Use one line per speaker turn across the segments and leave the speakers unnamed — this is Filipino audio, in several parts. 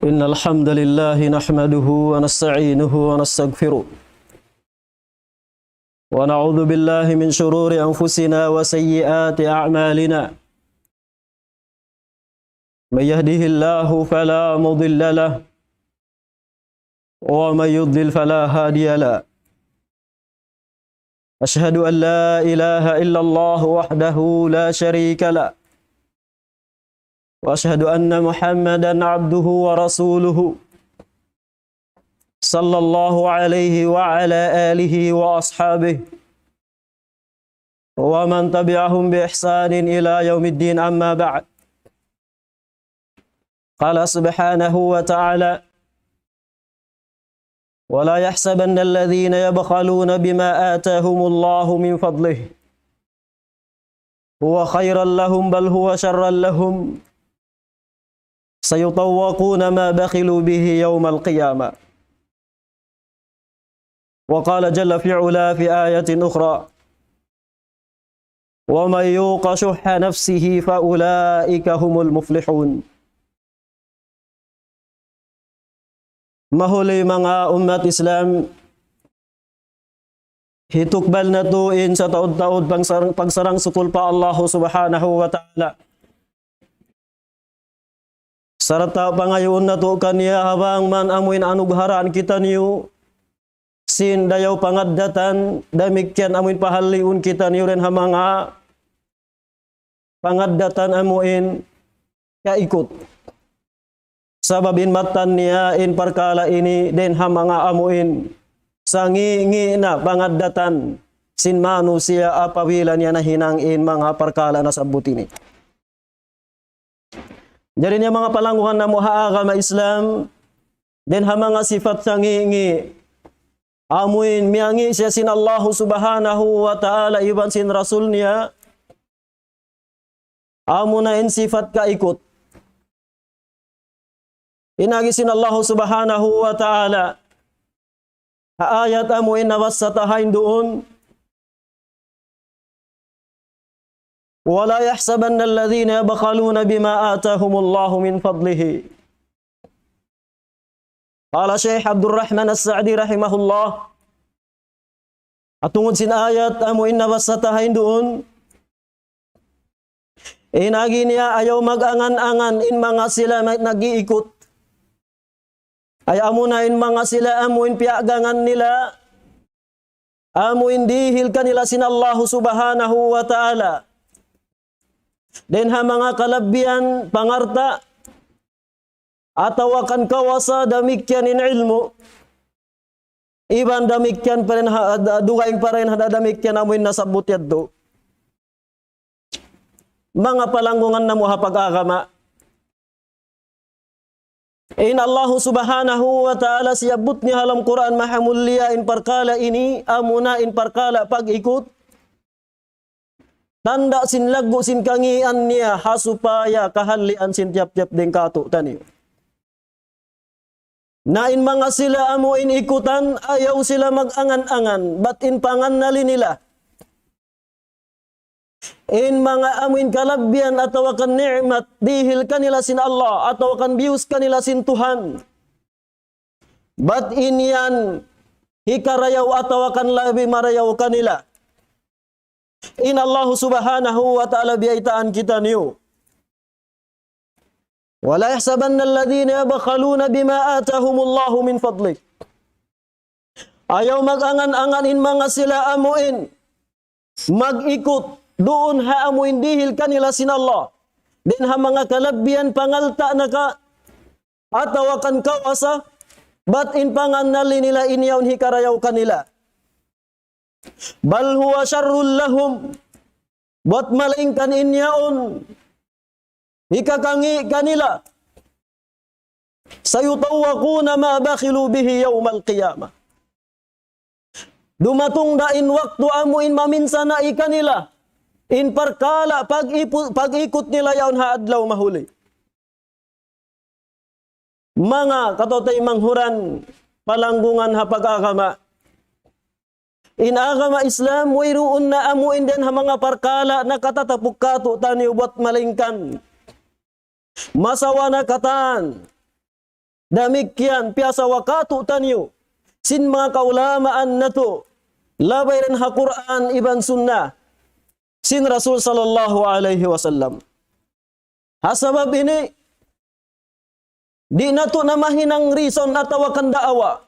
إن الحمد لله نحمده ونستعينه ونستغفره ونعوذ بالله من شرور أنفسنا وسيئات أعمالنا من يهده الله فلا مضل له ومن يضلل فلا هادي له أشهد أن لا إله إلا الله وحده لا شريك له وأشهد أن محمدًا عبده ورسوله صلى الله عليه وعلى آله وأصحابه ومن تبعهم بإحسان إلى يوم الدين أما بعد قال سبحانه وتعالى ولا يحسبن الذين يبخلون بما آتاهم الله من فضله هو خيرا لهم بل هو شرا لهم سيطوقون ما بخلوا به يوم القيامة وقال جل في علا في آية أخرى ومن يوق شح نفسه فأولئك هم المفلحون. Mahuli mga umat Islam, hitukbal na tuin sa taod-taod pagsarang sukul pa Allah subhanahu wa ta'ala. Sarata pangayon na to kaniya habang man amuin anugharaan kita niyo, sin dayaw pangaddatan, damikyan amuin pahaliun kita niyo rin hamanga, pangaddatan amuin kaikot. Sababin matan niya in parkala ini den hamanga amuin sangi na pangaddatan sin manusia apabila niya nahinangin mga parkala na sabut ini. Jadi niya mga palangguhan na muha agama Islam den hamanga sifat sangi amuin miangi siya sin Allah subhanahu wa ta'ala iban sin rasul niya amunain sifat kaikot. Inagisin Allah subhanahu wa ta'ala ayat amuin nawassatahain doon wala yahsabanna alladhina yabkhaluna bima atahumullahu min fadlihi. Qala Syekh Abdul Rahman As-Sa'di rahimahullah atungod sin ayat amuin nawassatahain doon inagi niya ayaw mag-angan-angan in mga sila nag-iikot ay amunain mga sila amuin piagangan nila amuin dihil kanila sin Allah subhanahu wa ta'ala den ha mga kalabian pangarta atawakan kawasa damikyan in ilmu iban damikyan pa rin dugaing pa rin damikyan amuin nasabot yaddo mga palanggungan na mo hapag-agama. In Allah subhanahu wa ta'ala siyabut ni halam Quran mahamulya in parkala ini amuna in parkala pag-ikot tanda sin lagu sin kangian niya hasupaya kahalian sin tiap-tiap deng kato tani na in mga sila amu in ikutan ayaw sila mag-angan-angan bat in panganali nila in mga amuin kalabyan atau akan ni'mat dihil kanila sin Allah atau akan bius kanila sin Tuhan bat in yan hikarayaw atau akan labi marayaw kanila in Allah subhanahu wa ta'ala biyaitaan kita niyo wala yahsabanna alladhina yabkhaluna bima atahumullahu min fadlik ayaw mag-angan-angan in mga sila amuin mag-ikot doon ha amuin dihil kanila sin Allah din ha mga kalabian pangalta na ka atawakan kawasa bat in panganali nila inyawn hikarayaw kanila bal huwa syarrul lahum bat malingkan inyaon hikakangi kanila sayutawaquna ma bakhilu bihi yawmal qiyamah dumatong dain waktu amuin maminsana ikanila in parkala pag-ikot nila yaon haadlaw mahuli. Mga katotay manghuran palanggungan hapag-agama. In agama Islam mayroon na amuin din ha mga parkala na katatapuk kato tani ubot malingkan. Masawa na katan. Damikian piasa wakatu taniyo sin mga kaulamaan na to labay rin ha Quran iban sunnah sin Rasul sallallahu alaihi wasallam. Hasabab ini di na to namahin ang reason at tawakan daawa.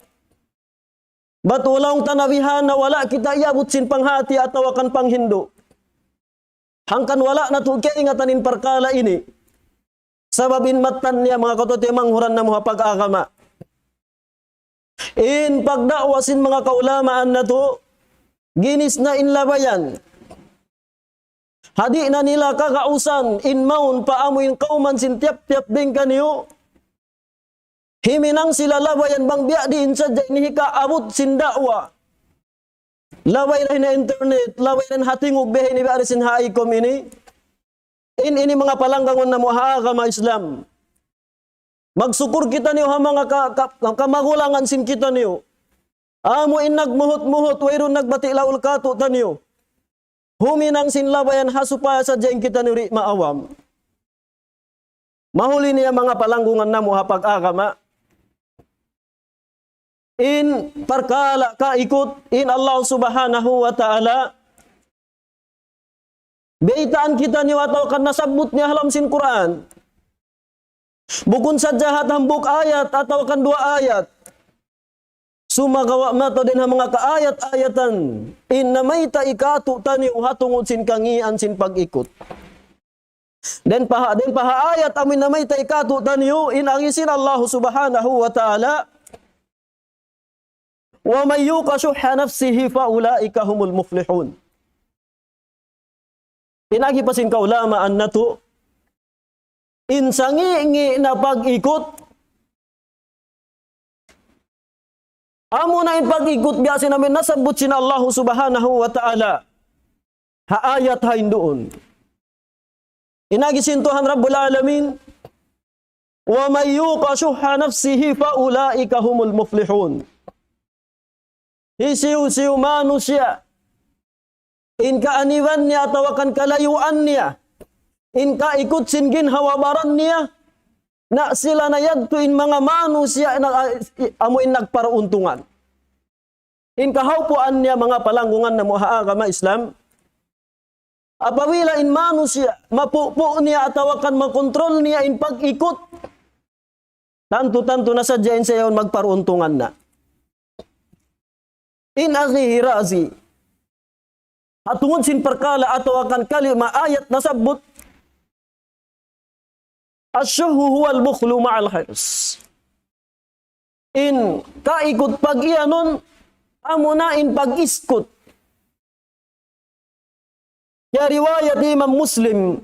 Batulong tanawihan na wala kita iabot sin panghati at tawakan panghindo. Hangkan wala na to kaya ingatanin perkala ini. Sababin matan niya mga katotoy manghuran na mga pag-agama. In pagdakwasin mga kaulamaan na to, ginis na inlabayan. Hadi na nila kakausan, in maun paamuin kauman sin tiap-tiap din kaniyo. Himinang sila labayan bang biya diin sa ni kaabot sin dakwa. Laway rin na internet, laway rin hatingog behe ni Barisin Haikom ini. Ini mga palanggangon na muhaagama Islam. Magsukur kita niyo ha mga kamagulangan sin kita niyo. Amo in nagmuhot-muhot, wayron nagbati laul kato taniyo. Huminang sin labayan hasupaya sa dyan kita niyo ri maawam. Mahuli niya mga palanggungan na muha pag-agama. In perkala kaikot in Allah subhanahu wa ta'ala. Beitaan kita niyo atau kan nasabut niya halam sin Quran. Bukun sa jahat hambuk ayat atau kan 2 ayat. Sumagawa mato din ha mga kaayat-ayatan. In namay ta ikatu taniyo hatungod sin kangian sin pag-ikot. Den paha ayat amin namay ta ikatu taniyo in agisin Allah subhanahu wa ta'ala. Wa may yuqa syuhha nafsihi fa ulaika humul muflihun. Inagi pasin kaulamaan na to, insangi na pag-ikot, amo na in pag-ikot biyasin namin nasabot sin Allah subhanahu wa ta'ala, haayat hain doon. Inagi sintuhan Rabbul Alamin, wa may yuqa syuhha nafsihi fa ulaika humul muflihun. Hisiw-siw manusia, in kaaniwan niya tawakan kalayuan niya, in kaikot sin ginhawabaran niya, na sila na yadto in mga manusia na amuin nagparauntungan. In kahawpuan niya mga palanggungan na muhaagama Islam, apabila in manusia, mapupo niya atawakan makontrol niya in pag-ikot, tanto-tanto na sadya in sayon magparuntungan na. In akhi razi, atungod sin perkala atau akan kalima ayat nasabut, asyuhu huwal bukhlu ma'al hirs. In kaikot pag iyanon, amunain pag-iskot. Ya riwayat Imam Muslim,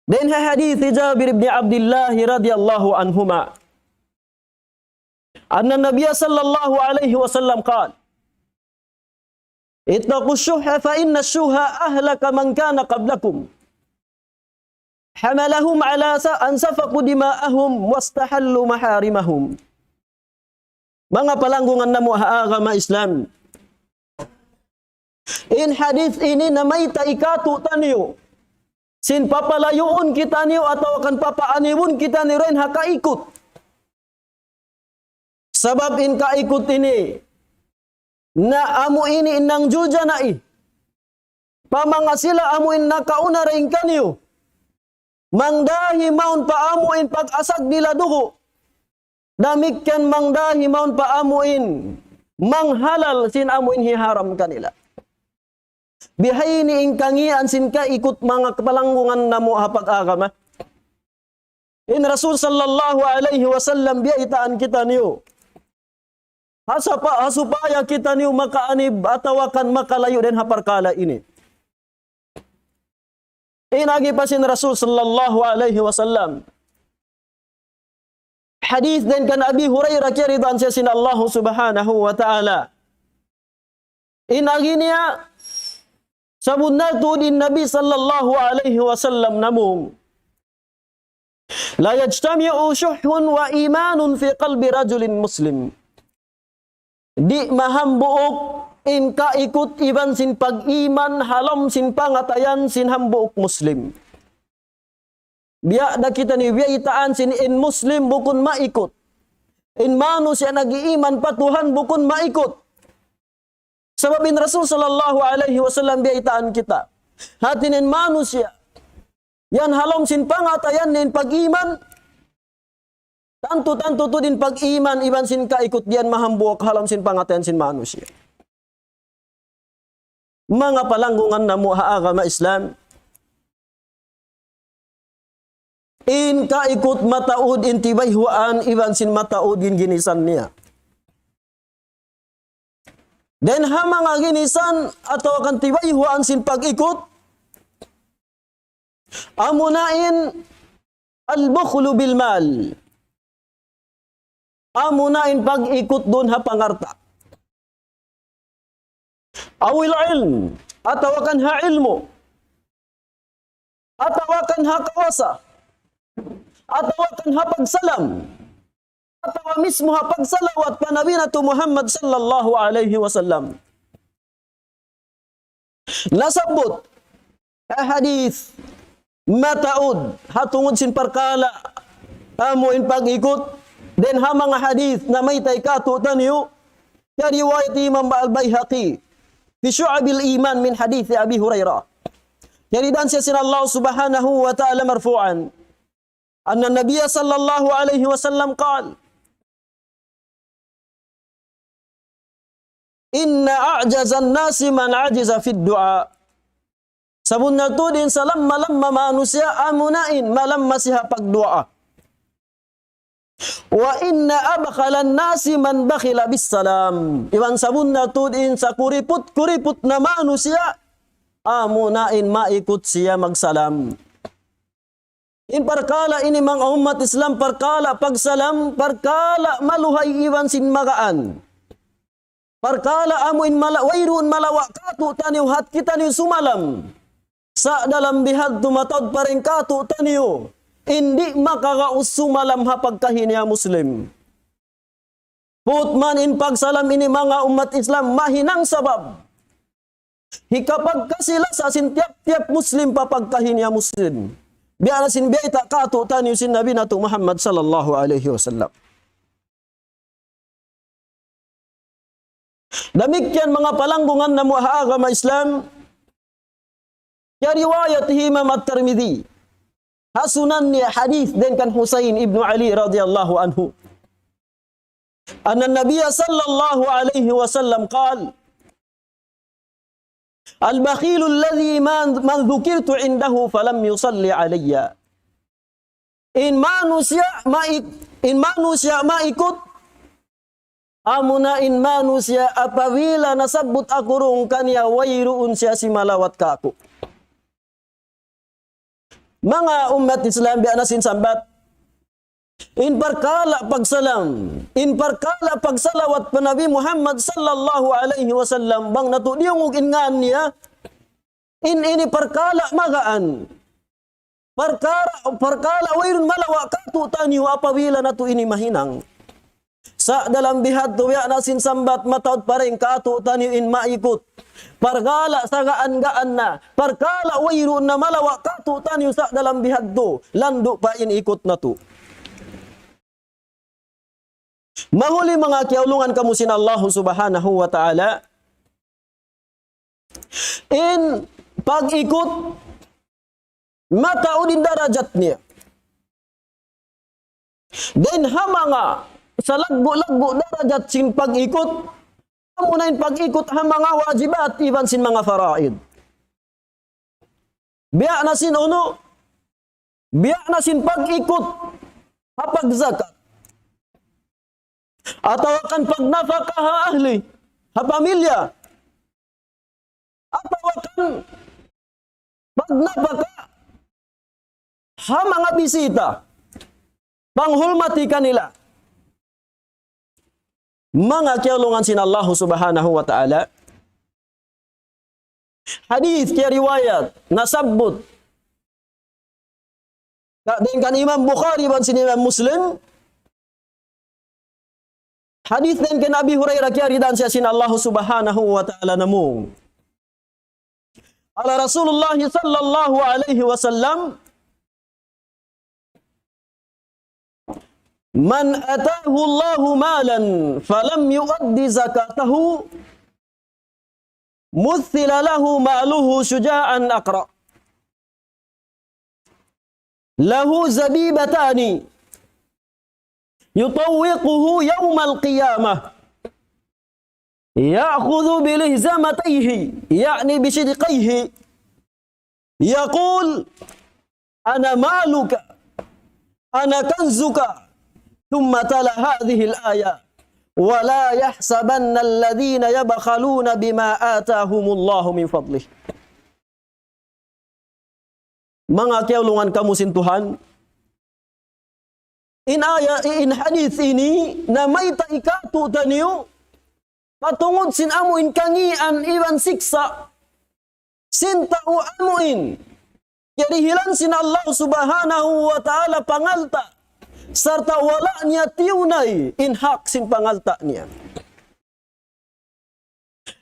din hadith Jabir ibn Abdullah radhiyallahu anhuma. Anna Nabiya sallallahu alaihi wasallam qala, ittaqu syuha fa inna syuha ahlaka man kana qablakum. Hamalahum ala an safaqu dima'ahum wastahallu maharimahum. Mga palanggungan na muhaagama Islam. In hadith ini na may taikatu taniyo. Sin papalayuon kita niyo atau akan papaaniwon kita ni rin hakaikot. Sabab in kaikot ini na amo ini inang juja na pamanga sila amo in nakauna rin kaniyo. Mangdahi maun paamuin pag-asag nila dugo. Damikyan mangdahi maun paamuin manghalal sin amuin hiharam kanila. Bihayni ing kangian sin kaikot mga kapalanggungan na mo hapag-agama. In Rasul sallallahu alaihi wasallam biyaitaan kita niyo. Hasupaya kita niyo makaanib atawakan makalayo din haparkala ini. Inagi pa sin Rasul sallallahu alaihi wasallam. Hadith din kan Abi Hurairah kiridan siya sin Allah subhanahu wa ta'ala. Inagi niya sabunatu din Nabi sallallahu alaihi wasallam namum. La yajtami'u syuhun wa imanun fi qalbi rajulin muslim. Di mahambuok in kaikot iban sin pag-iman halam sin pangatayan sin hambuok muslim. Biya da kita ni biya itaan sin in Muslim bukun maikot. In manusia nag-iiman pa Tuhan bukun maikot. Sababin Rasul sallallahu alaihi wasallam biya itaan kita. Hatinin manusia. Yan halom sin pangatayan nin pag-iman. Tanto to din pag-iman iban sin kaikot diyan mahambuok halom sin pangatayan sin manusia. Mga palanggungan na agama Islam. In kaikot mataod in tibayhuan iban sin mataod in ginisan niya. Den ha mga ginisan atau kan tibayhuan sin pag-ikot amunain al-bukhlu bil mal. Amunain pag-ikot doon ha pangarta. Awil ilm atau kan ha ilmu atau kan ha kawasa atau kan ha pagsalam atau mismo ha pagsalawat pa Nabi nato Muhammad sallallahu alaihi wasallam. Nasabot hadith mataud hatungod sin parkala amo in pag-ikot den ha mga hadith na may tay katutan yu ya riwayat Imam Al-Baihaqi fi Syu'abil Iman min hadith Abi Hurairah. Jadi dan siya sin Allah subhanahu wa ta'ala marfu'an anna Nabiy sallallahu alaihi wasallam qala inna a'jazan nasi man ajiza fid du'a. Sabun na to din sa lamma manusia amunain malamma siya pagdua. Wa inna abkhalan nasi man bakhila bis salam. Iwan sabun na to din sa kuriput na manusia amunain maikot siya magsalam. In parkala ini mga umat Islam parkala pagsalam parkala maluhay iwan sin magaan. Parkala amuin wairun malawa katu taniw hat kita ni sumalam. Sa dalam bihad tumatod pa rin katu taniw. Hindi makakaus sumalam ha pagkahinya Muslim. Putman in pagsalam ini mga umat Islam mahinang sabab. Hikapag kasila sa sin tiap-tiap Muslim pa pagkahinya Muslim. Biya na sin biyata katu taniw sin Nabi nato Muhammad sallallahu alaihi wasallam. Demikian mga palanggungan na agama Islam. Ya riwayat Imam At-Tirmidzi. Hasunan niya hadith din kan Husain ibn Ali radhiyallahu anhu. Anna Nabiy sallallahu alaihi wasallam qala Al-bakhilu alladhi man dhukirtu indahu falam yusalli alayya. In manusia maikot amunain manusia apabila nasabut aku rung kanya wairuun siya si malawat ka ako. Mga umat Islam biya nasin sambat. In parkala pagsalam. In parkala pagsalawat pa Nabi Muhammad sallallahu alaihi wasallam bang natudiyong ingan niya. Ini parkala magaan. Parkala wairun malawa katutan yu apabila natu ini mahinang. Sa dalam bihad tuya nasin sambat mataod pa rin katutan yu in maikot. Parkala sa gaan-gaan na. Parkala wairun na malawa katutan yu sa dalam bihad to. Lando pa in ikot na to. Mahuli mga kiaulungan kamusin Allah subhanahu wa ta'ala. In pag-ikot mataudin darajat niya. Den hamanga sa lagbo-lagbo darajat sin pag-ikot. Amunain pag-ikot ha mga wajibat iban sin mga faraid. Biya na sin uno. Biya na sin pag-ikot ha pagzakat. Atau akan pagnafaka ha ahli ha pamilya. Atau akan pagnafaka ha mga bisita. Panghulmati kanila. Mga kiaulungan sin Allah subhanahu wa ta'ala. Hadith kaya riwayat nasabut. Dengan Imam Bukhari dan sin Imam Muslim. Hadith din kan Abi Hurairah kaya ridan siya sin Allah subhanahu wa ta'ala namung. Ala Rasulullah sallallahu alaihi wasallam. Man atahu Allahu malan falam yuaddi zakatahu muthila lahu ma'luhu syuja'an aqra. Lahu zabibatani yutawwiquhu yawmal qiyamah ya'khudhu bilihzamatayhi ya'ni bishidqayhi yaqul ana maluka ana kanzuka thumma tala hadhihi al-ayah wa la yahsabanna alladhina yabkhaluna bima atahumullahu min fadlih. Mga kiaulungan kamu sin Tuhan, in hadith ini na may taikatu taniyo patungod sin amuin kangian iwan siksa sin tao amuin kadihilan sin Allah subhanahu wa ta'ala pangalta serta wala niya tiunay in hak sin pangalta niya.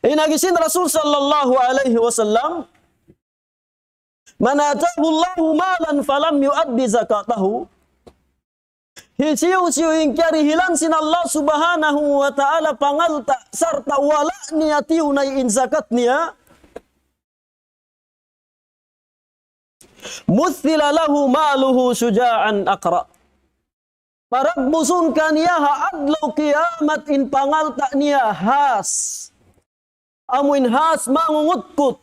Inagisin Rasul sallallahu alaihi wasallam, man atahu Allahu malan falam yuaddi zakatahu, hisiu-siu ingkarihilan sin Allah subhanahu wa ta'ala pangalta serta wala niya tiunay in zakat niya, muthila lahu maluhu syuja'an aqra. Paragbusun kaniya haadlaw kiamat in pangalta niya has. Amuin has mangungutkut.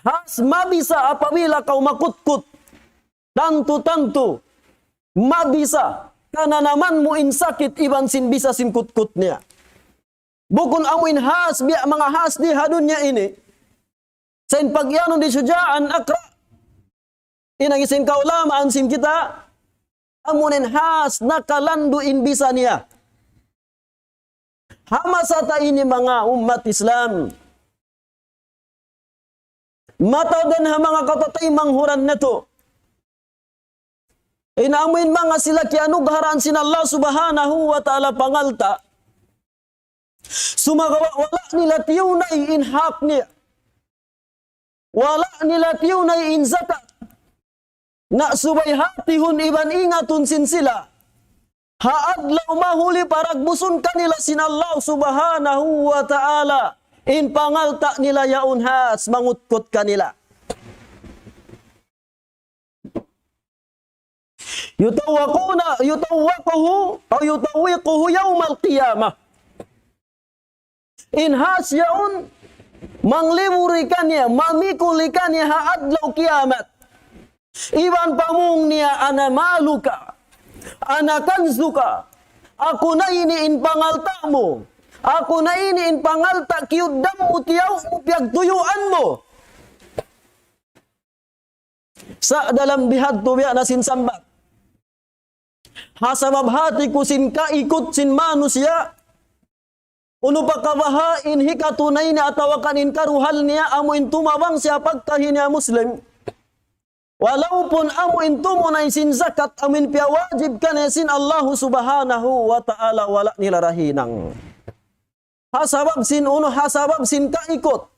Has mabisa apabila kau makutkut. Tantu-tantu. Mabisa. Kana naman mo in sakit iban sin bisa sin kutkut niya. Bukun amuin has biya mga has di hadun niya ini. Sa in pagyanon di syuja'an aqra. Inagisin kaulamaan sin kita. Amunin has nakalanduin bisa niya. Hamasata ini mga umat Islam. Mataw din ha mga katatay manghuran na to. Inamuin mga sila kianugharaan sin Allah subhanahu wa ta'ala pangalta. Sumagawa wala nila tiyunay in hak niya. Wala nila tiyunay in zakat. Na subay hatihun iban ingatun sin sila. Haadlaw mahuli paragbusun kanila sin Allah subhanahu wa ta'ala. In pangalta nila yaun has mangutkot kanila. Yutawwaquhu yawmal qiyamah. In has yaun mangliburi kanya, mamikuli kanya haadlaw kiamat. Iban pamung niya ana maluka, ana kanzuka, ako na ini in pangalta mo, ako na ini in pangalta kiyudam mo tiyaw mo piyagtuyuan mo. Sa dalam bihad tubiya na sinsambat, hasabab hati ko sin kaikot sin manusia, uno pa kabahain hikatunay na atawakan in karuhal niya amo in tumabang siya pagkahin niya Muslim. Walaupun amu intumo na sin zakat amin pia wajib kan sin Allah subhanahu wa ta'ala wala nila rahinang. Hasabab sin uno, hasabab sin kaikot.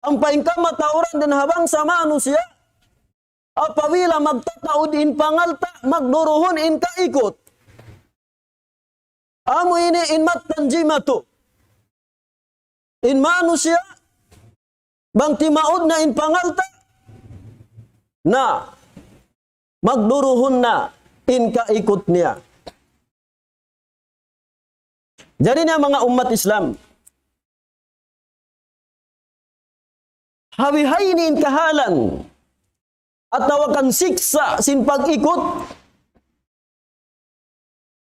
Ang paingkam matauran din habang sa manusia, apabila magtataod in pangalta, magduruhon in kaikot. Amu ini in matanjimatu. In manusia, bang timaod na in pangalta, na magduruhon na in kaikot niya. Jadi niya mga umat Islam, hawihay ni in kahalan at tawakan siksa sin pag-ikot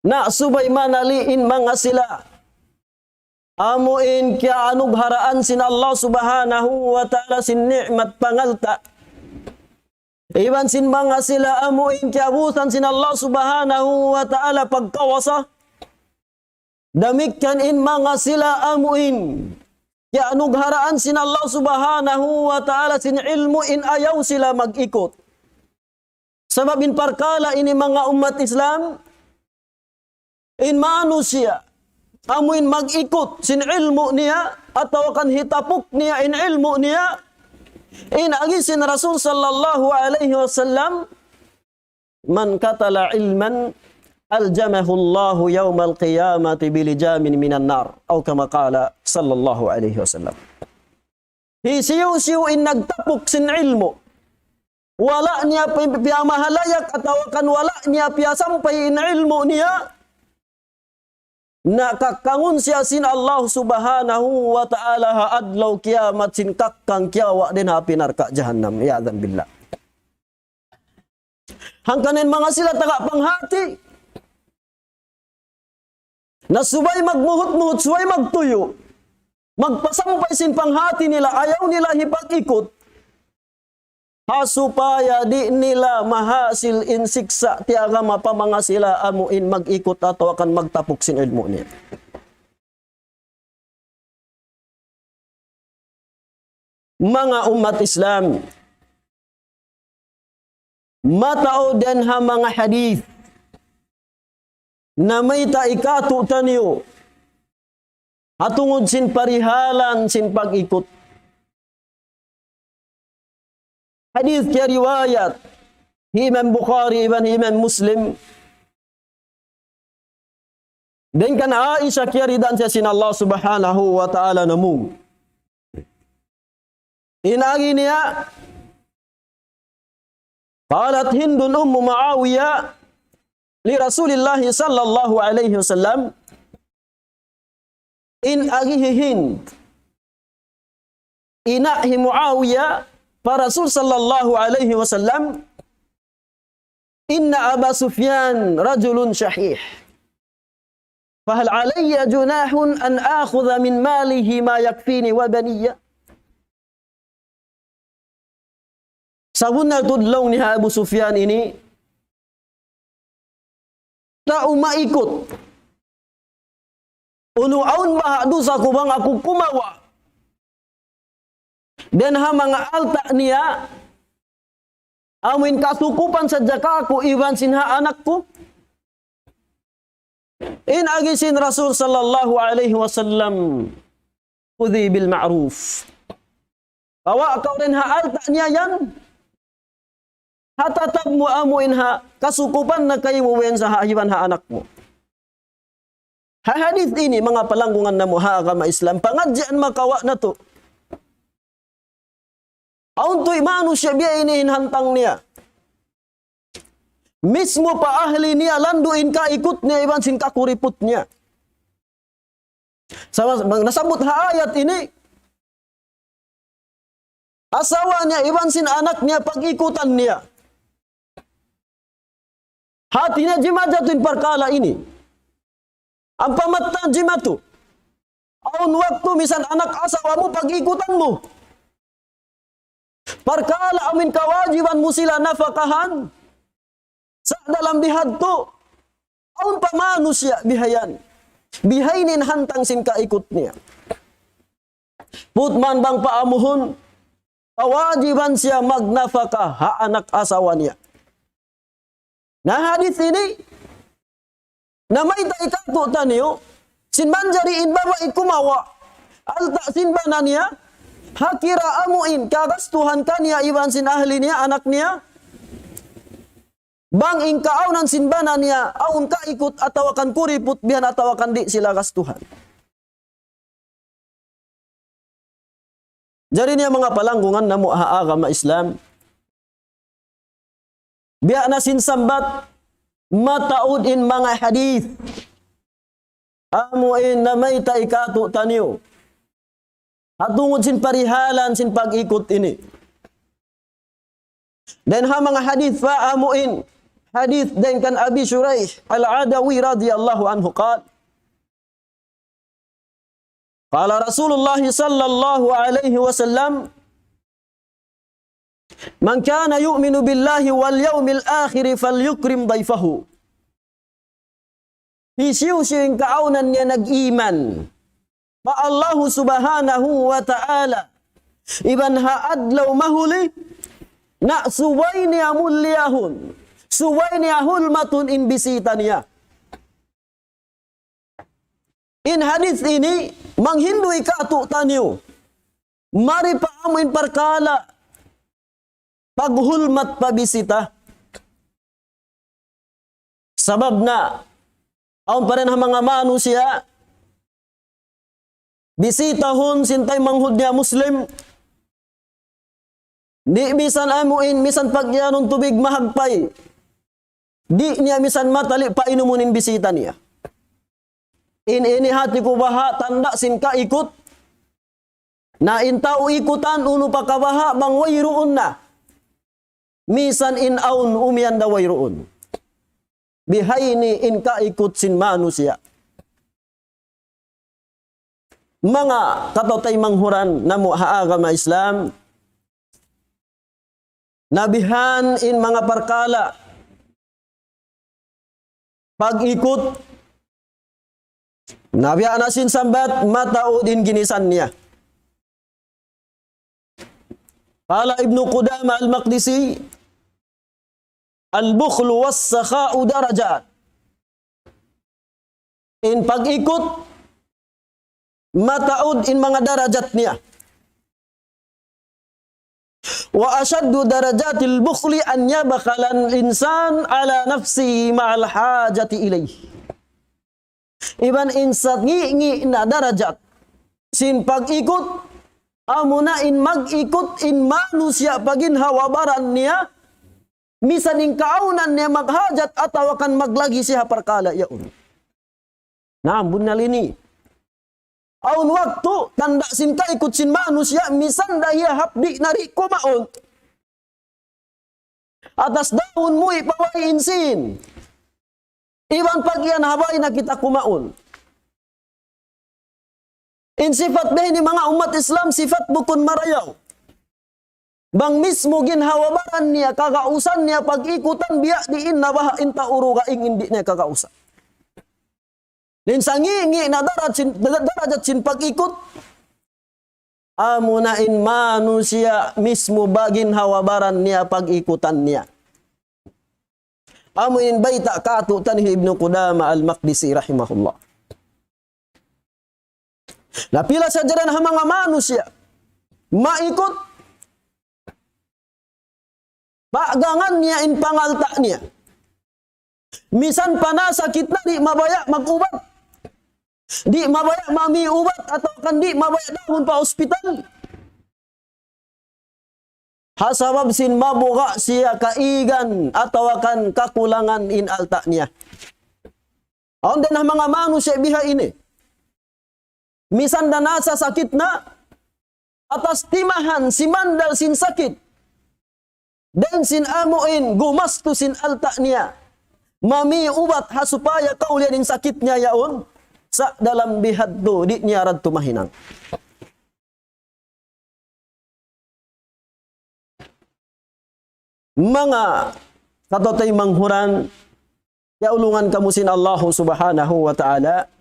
na subay manaliin mga sila amuin kya anugharaan sin Allah subhanahu wa ta'ala sin ni'mat pangalta. Iban sin mga sila amuin kiabutan sin Allah subhanahu wa ta'ala pagkawasa. Damikan in mga sila amuin kya anugharaan sin Allah subhanahu wa ta'ala sin ilmu in ayaw sila mag-ikot. Sabab in parkala ini mga umat Islam, in manusia amuin mag-ikot sin ilmu niya at tawakan hitapok niya in ilmu niya. Inagisin Rasul sallallahu alaihi wasallam, man katala ilman aljamahu Allahu yaumal qiyamati bilijamin minan nar, atau kama qala sallallahu alaihi wasallam. Hisiu-siu in nagtapok sin ilmu, wala niya piya mahalayak atau kan wala niya piya sampai in ilmu niya, nakakangun siya sin Allah subhanahu wa ta'ala haadlaw kiamat sin kakang kiawa din ha pinarka jahannam, ya'adhan billah. Hangkanin mga sila taga panghati, na subay magmuhot-muhot, subay magtuyo, magpasampay sin panghati nila, ayaw nila hipag-ikot, hasupaya di nila mahasil insiksa tiyaga mapamanga sila amuin mag-ikot atau akan magtapok sin ilmu niya. Mga umat Islam, matao din ha mga hadith na may taikatu taniyo hatungod sin parihalan sin pag-ikot. Hadith kaya riwayat Imam Bukhari ibn Imam Muslim, dan kan Aisyah kaya ridan siya sin Allah subhanahu wa ta'ala namu. Inagi niya, qalat Hindun ummu Muawiyah li Rasulillah sallallahu alaihi wasallam, in agihi Hind, inahi Muawiyah pa Rasul sallallahu alaihi wasallam, inna Aba Sufyan rajulun syahih, fahal alayya junahun an akhudha min malihi ma yakfini wa baniya. Sabun na tudlaw ni Abu Sufyan ini, na umaikot. Unuaun bahadu sa kubang aku kumawa. Dan ha mga alta niya, amin kasukupan sa jaka ko, iwan sinha anak ko. In agisin Rasul sallallahu alaihi wasallam, udhi bil ma'ruf. Bawa kau rin ha alta niya yan. Hatatab mo amuin ha, kasukupan na kayo muwen sa haiwan ha anak mo. Hadith ini mga palanggungan na mo ha agama Islam, pangadyan makawa na to. Auntoy manusia biya inihinhantang niya. Mismo pa ahli niya, landuin ka ikut niya, iban sin kakuriput niya. Nasabot ha ayat ini, asawa niya, iban sin anak niya, pag-ikutan niya. Hati niya jimajatuin perkala ini. Ang pamatang jimatu. Aun waktu misan anak asawamu pag-ikutan mo. Perkala amin kawajiban mo sila nafakahan. Sa dalam bihad to. Aun pa manusia bihayan. Bihainin hantang sin kaikut niya. Putman bang paamuhun. Kawajiban siya magnafakah ha anak asawa niya. Nah hadith ini, na may taikatu taniyo, sinmanjariin bawa ikumawa, alta sinbana niya, hakira amuin, kagastuhan ka niya, iwan sin ahli niya, anak niya, bang ingkaaw sinbana niya, aun ka ikut atawakan kuriput, bihan atawakan di sila gastuhan. Jadi niya mga palanggungan na muhaagama Islam, biya na sinsambat, mataudin mga hadith, amuin na may taikatu taniyo, hatungod sin parihalan sin pag-ikot ini. Dan ha mga hadith fa amuin, hadith din kan Abi Shuraih al-Adawi radhiyallahu anhu qala Rasulullah sallallahu alaihi wasallam, man kana yu'minu billahi wal yawmil akhir falyukrim dayfahu. Hisiu-siu kaunan niya nag-iman pa Allah subhanahu wa ta'ala, iban haadlaw mahuli na subay niya mulyahun, subay niya hulmatun in bisita niya. In hadith ini manghinduy katu taniyo, mari pa amin perkala paghulmat pabisita. Sabab na, aon pa rin ang mga manusia, bisitahon sintay manghud niya Muslim, di bisan amuin, misan pagyanon tubig mahagpay, di niya misan matali pa inumunin bisita niya. Inihati ko baha, tanda sin ka ikot, na intao ikutan, uno pa kabaha, bang wayroon na. Misan inaun umiyan da wayroon. Bihayni in ka ikot sin manusia. Mga katotay manghuran na muhaaga na Islam, nabihan in mga parkala, pag-ikot, nabihan na sin sambat, mataod in ginisan niya. Qala Ibnu Qudama al-Maqdisi, al-bukhlu was-sakha'u darajat. In pag-ikot, mataod in mga darajat niya. Wa ashaddu darajatil bukhli an yabkhala al-insan ala nafsihi ma'al hajati ilayh. Iban insat ngi na darajat sin pag-ikot, amuna in mag-ikot in manusia pagin hawabaran niya, misan in kaunan niya maghajat ataw kan maglagi siya parkala yaon. Naambun na lini. Aun waktu tanda sin ka ikut sin manusia, misan dahia hapdi nari kumaon. Atas daun mo ipawai insin. Iban pagyan habay na kita kumaon. In sifat behin ni mga umat Islam, sifat bukun marayaw. Bang mismo ginhawabaran niya, kakausan niya, pag-ikutan biya diin na baha inta uruga ing hindi niya kakausan. Linsangi na darajat sin pag-ikot, amunain manusia mismo bagin hawabaran niya, pag-ikutan niya. Amunin baita katutan ni Ibnu Qudama al-Maqdisi rahimahullah. Napila sa jaran ha mga manusia, maikot, pagangan niya in pangalta niya. Misan pa na sakit na, di mabaya mag-ubat. Di mabaya mamiubat atau kan di mabaya dahon pa ospital. Hasabab sin mabuga siya kaigan atau kan kakulangan in alta niya. Aon din ang mga manusia biha ini. Misan na nasa sakit na, atas timahan si mandal sin sakit. Dan sin amuin gumasto sin alta niya. Mami ubat hasupaya kaulian in sakit niya yaon. Sa dalam bihad do, di niya rad tumahinang. Mga katotay manghuran, yaulungan kamusin Allah subhanahu wa ta'ala,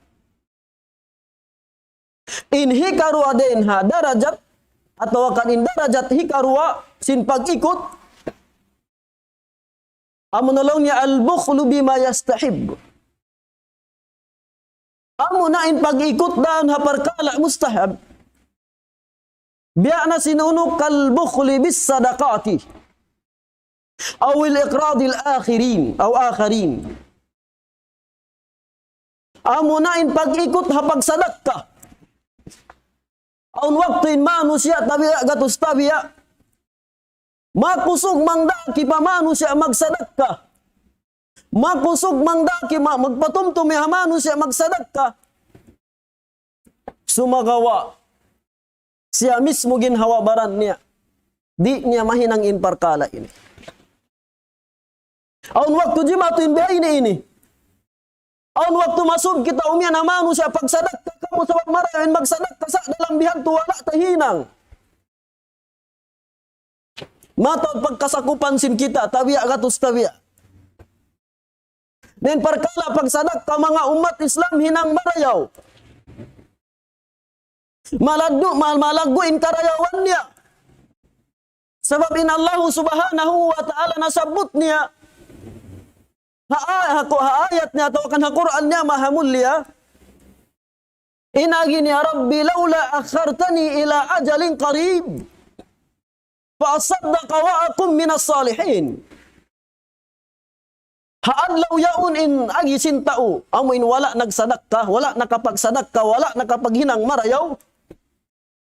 in hikarwa din ha darajat, atau kan in darajat hikarwa sin pag-ikot, amunalong niya al-bukhlu bima yastahib. Amo na in pag-ikot daan ha parkala mustahab. Biya na sinuno kal-bukhli bis sadaqati. Aw il-iqradil akhirin, aw akharin. Amo na in pag-ikot ha pagsadaka. Aun waktu in manusia tabiya gatus tabiya. Makusog mangdaki pa manusia magsadaka. Makusog mangdaki magpatumtum ha manusia magsadaka. Sumagawa siya mismo ginhawabaran niya. Di niya mahinang in parkala ini. Aun waktu jimatu in biya ini. Aun waktu masuk kita umian na manusia pagsadaka kamu sabab marayon magsadaka sa dalam bihan tuwala tahinang. Matod pagkasakupan sin kita tabiya gatus tabiya. Nen parkala pagsadaka mga umat Islam hinang marayaw. Malagdu in karayawan niya. Sebab in Allah subhanahu wa ta'ala nasabut niya. Ayat niya atau kan Quran niya maha mulia. Inagi niya Rabbi laula akhartani ila ajalin qarib. Fa asaddaqa wa akum minas salihin. Haadlaw yaon in agi sintao, amoin wala nagsadakka, wala nakapagsadakka, wala nakapaghinang marayaw.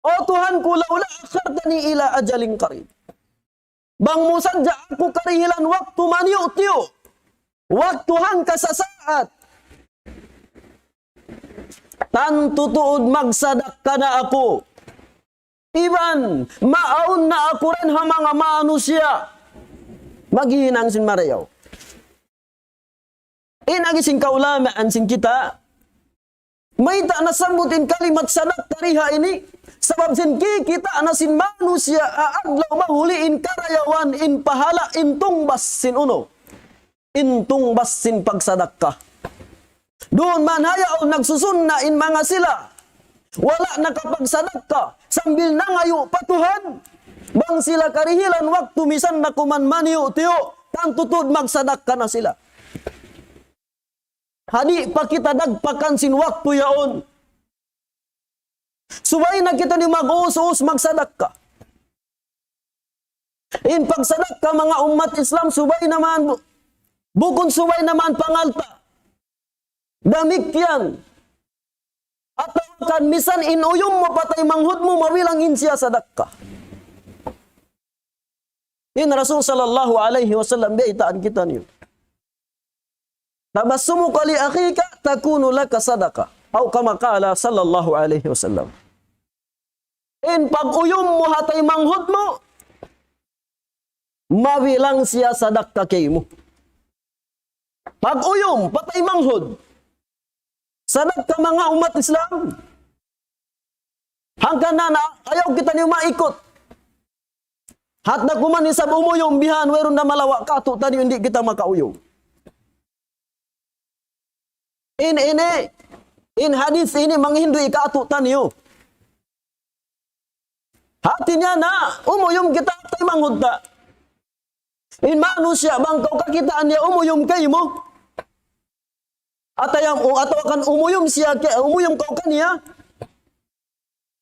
O Tuhan ko laula akhartani ila ajaling qarib. Bang musadya ako karihilan waktu maniyo-tiyo. Waktuhan ka sa saat. Tan tutuod magsadakka na ako. Iban, maaon na ako rin ha mga manusia. Maghihinang sin marayaw. Inagising kaulamaan sin kita, may ta nasambutin kalimat sadak tariha ini, sabab sin kita na sin manusia aadlaw mahuliin karayawan in pahala in tungbas sin uno. In tungbas sin pagsadakka. Doon man hayaw nagsusunna in mga sila. Wala nakapagsadakka, sambil nangayo patuhan. Bang sila karihilan waktu misan na kuman maniyo tiyo, tan tutud magsadakka na sila. Hadi pa kita dagpakan sin waktu yaon. Subay na kita ni mag-uus magsadakka. In pagsadakka mga umat Islam, subay naman, bukod subay naman pangalta. Damikyan. At kan misan inuyom mo patay manghud mo mawilang insya sadakka. In Rasul sallallahu alaihi wasallam biitaan kita niyo. Tabassumuka li akhika takunu laka sadaqa. Au kama qala sallallahu alaihi wasallam. In pag-uyom mo hatay manghud mo, mawilang siya sadakka kay mo. Pag-uyom, patay manghud, sadakka mga umat Islam. Hanggang na ayaw kita niyo maikot. Hat na kuman isab umuyom bihan, weron na malawak kato, tani hindi kita makauyom. In hadis ini manghindu ikaatu taniyo. Hati niya na umuyom kita tay manghudta. In manusia bangkaw kakitaan niya umuyom kayo mo. Atayam o ato kan umuyom siya kay umuyom kau kaniya.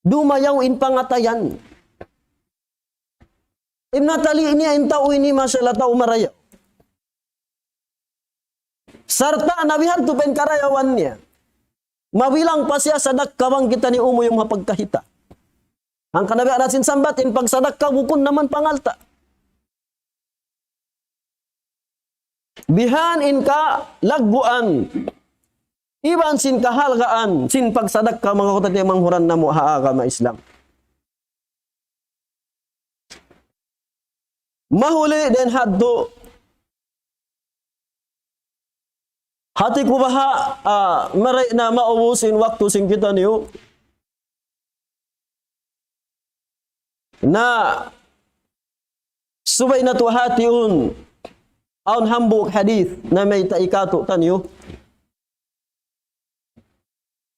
Dumayaw in pangatayan. Imnatali ini in tao ini masyaallah tao maraya. Sarta nabihan tu pen karayawan niya. Mabilang pa siya sadakawang kita ni umuyom hapagkahita. Ang kanabi natin sambat in pagsadakka bukun naman pangalta. Bihan in ka lagbuan. Iban sin kahalgaan sin pagsadakka mga kutat niya manghuran na mo haagama Islam. Mahuli den haddo. Hati ko baha maray na maubusin waktu sing kita niyo. Na subay na to hatiun aun hambuk hadith na may taikato tanyo.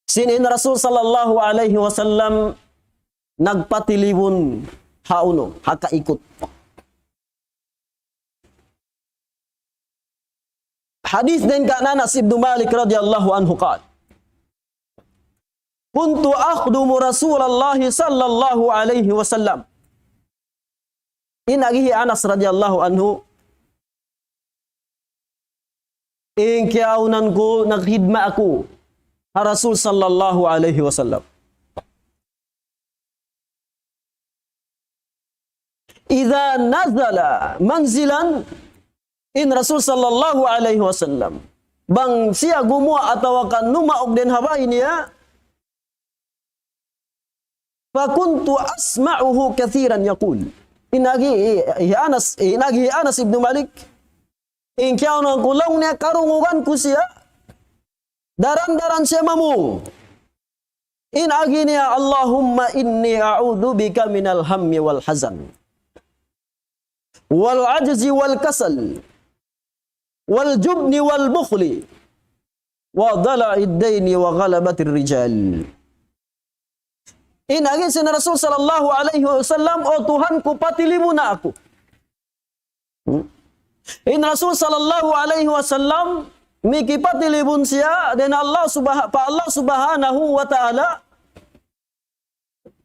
Sinin Rasul sallallahu alaihi wasallam nagpatilibon hauno hakaikot. Hadis din ka Anas ibn Malik radhiyallahu anhu qala kuntu akhdumu Rasulullah sallallahu alaihi wasallam. Inagihi Anas radhiyallahu anhu in kiaunan ko naghidma ako ha Rasul sallallahu alaihi wasallam. Idza nazala manzilan in Rasul sallallahu alaihi wasallam bang siya gumawa atawa kan numaog den habay niya fa kuntu asma'uhu kathiran yaqul inagi Anas ibn Malik in kiaunan ko lang niya karungugan ko siya daran-daran siya mamung inagi niya Allahumma inni a'udzu bika minal hammi wal hazan wal ajzi wal kasal wal jubni wal bukhli wa dala'id daini wa ghalabatir rijal. Inagin si Rasul sallallahu alaihi wasallam, o Tuhan ko patili mo na ako. In Rasul sallallahu alaihi wasallam mikipatilibon siya dan Allah subhanahu wa ta'ala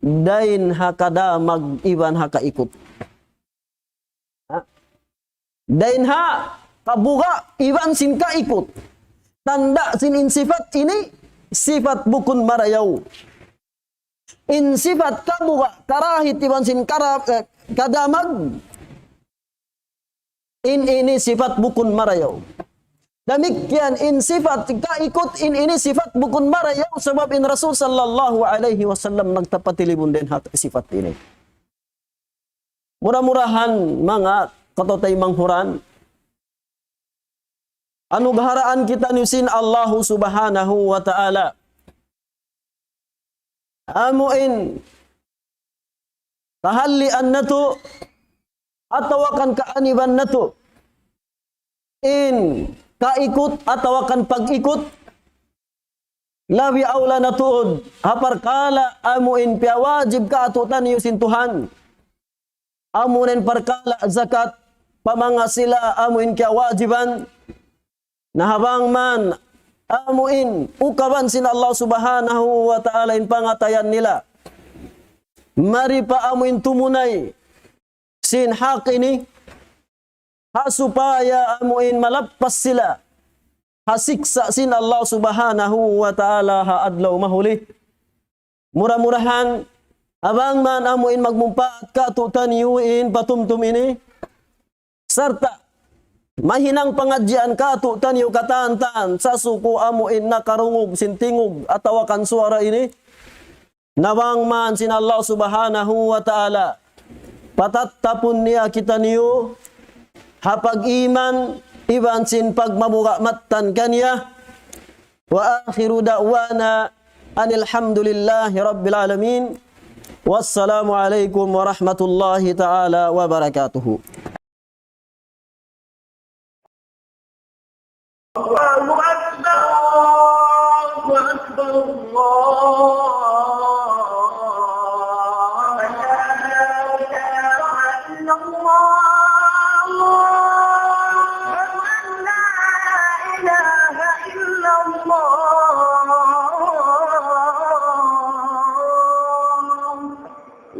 dain hakada mag-iban hakaikot. Dain ha kabuga, iban sin kaikut. Tanda sin in sifat ini, sifat bukun marayaw. In sifat kabuga, karahit iban sin kadamag. In ini sifat bukun marayaw. Demikian in sifat kaikut, in ini sifat bukun marayaw. Sebab in Rasul sallallahu alaihi wasallam nagtapatilibun din hat sifat ini. Murah-murahan mga katotay manghuran. Anugaharaan kita niusin Allah subhanahu wa ta'ala. Amuin kahalian na to atawakan kaaniban na to. In kaikut atawakan pag-ikut. Labi aula na tuod. Haparkala amuin piawajib ka atutan niusin Tuhan. Amunin parkala zakat pamanga sila amuin kaya wajiban nahabang man amuin ukaban sin Allah subhanahu wa ta'ala in pangatayan nila mari pa amuin tumunay sin hak ini supaya amuin malappas sila hasiksa sin Allah subhanahu wa ta'ala haadlaw mahuli murah-murahan abang man amuin magmumpaat ka tutan yuin patumtum ini serta mahinang pengajian ka tutan yu katantan sa suku amuin nakarungub sintingub atawakan suara ini nawang man sin Allah subhanahu wa ta'ala patattapun niya kita niyo hapag iman iban sin pagmabuga matan kanya wa akhiru da'wana anilhamdulillahi rabbil alamin. Wassalamualaikum warahmatullahi ta'ala wabarakatuh. Allahu Akbar, Allahu Akbar,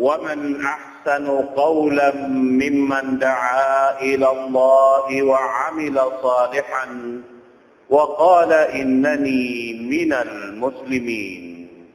ومن أحسن قولا ممن دعا إلى الله وعمل صالحا وقال إنني من المسلمين.